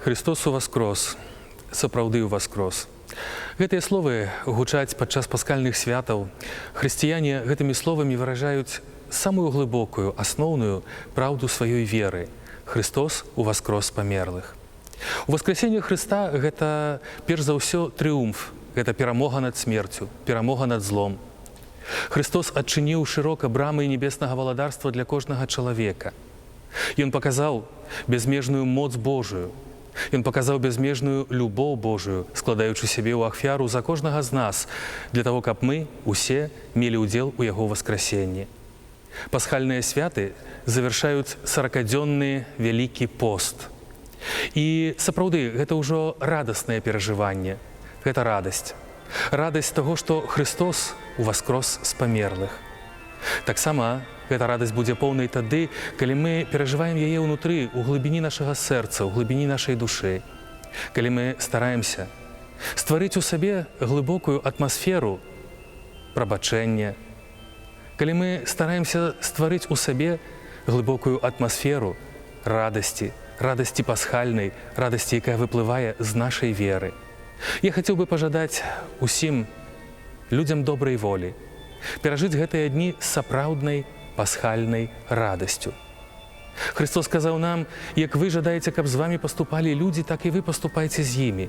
Христос уваскрос, сапраўды ўваскрос. Гэтыя словы гучаць падчас паскальных святаў. Хрысціяне гэтымі словамі выражаюць самую глыбокую, асноўную праўду сваёй веры. Христос уваскрос памерлых. Уваскрасенне Хрыста – гэта, перш за ўсё, трыумф. Гэта перамога над смерцю, перамога над злом. Христос адчыніў шырока брамы небеснага валадарства для кожнага чалавека. Ён паказаў безмежную моц Божую. Ён паказаў безмежную любоў Божую, складаючы сябе ў ахвяру за кожнага з нас, для таго, каб мы усе мелі ўдзел у яго васкрасенні. Пасхальныя святы завяршаюць 40-дзённы вялікі пост. І сапраўды, гэта ўжо радаснае перажыванне. Гэта радасць. Радасць таго, што Христос уваскрос з памерлых. Таксама гэта радасць будзе поўнай тады, калі мы перажываем яе ўнутры, у глыбіні нашага сэрца, у глыбіні нашай душы. Калі мы стараемся стварыць у сабе глыбокую атмасферу прабачэння. Калі мы стараемся стварыць у сабе глыбокую атмасферу радасці, радасці пасхальнай, радасці, якая выплывае з нашай веры. Я хацеў бы пажадаць усім людзям добрай волі перажыць гэтыя дні з сапраўднай пасхальнай радасцю. Христос сказаў нам, як вы жадаеце, каб з вамі паступалі людзі, так і вы паступайце з імі.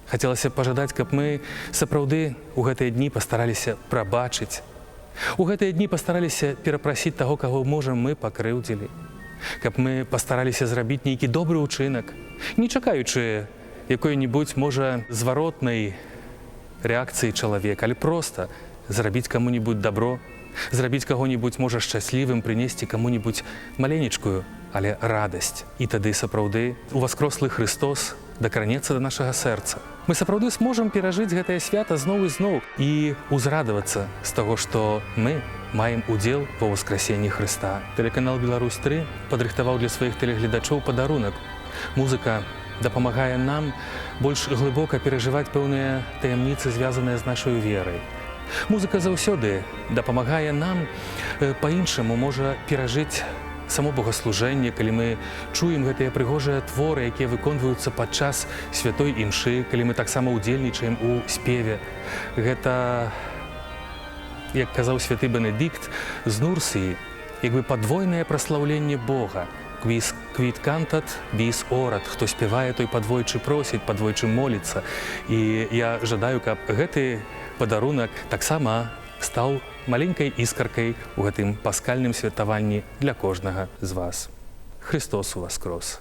Хацелася б пажадаць, каб мы сапраўды у гэтыя дні пастараліся прабачыць. У гэтыя дні пастараліся перапрасіць таго, каго можам мы пакрыўдзілі. Каб мы пастараліся зрабіць нейкі добры ўчынак, не чакаючы якой-небудзь, можа, зваротнай рэакцыі чалавека, але проста зрабіць каму-небудзь дабро, зрабіць каго-небудзь, можа, шчаслівым, прынесці каму-небудзь маленечкую, але радасць. І тады сапраўды уваскрослы Христос дакранецца да нашага сэрца. Мы сапраўды зможам перажыць гэтае свята зноў і зноў і ўзрадавацца з таго, што мы маем удзел ва ўваскрасенні Хрыста. Тэлеканал «Беларусь-3» падрыхтаваў для сваіх тэлегледачоў падарунак. Музыка дапамагае нам больш глыбока перажываць пэўныя таямніцы, звязаныя з нашай верай. Музыка заўсёды дапамагае нам па-іншаму можа перажыць само богаслужэнне, калі мы чуем гэтыя прыгожыя творы, якія выконваюцца падчас святой імшы, калі мы таксама ўдзельнічаем у спеве. Гэта, як казаў святы Бенедикт з Нурсіі, як бы падвойнае праслаўленне Бога. Квіт кантат, біс орат. Хто спявае, той падвойчы просіць, падвойчы моліцца. І я жадаю, каб гэты падарунак таксама стаў маленькай іскаркай у гэтым паскальным святаванні для кожнага з вас. Христос уваскрос!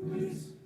Please.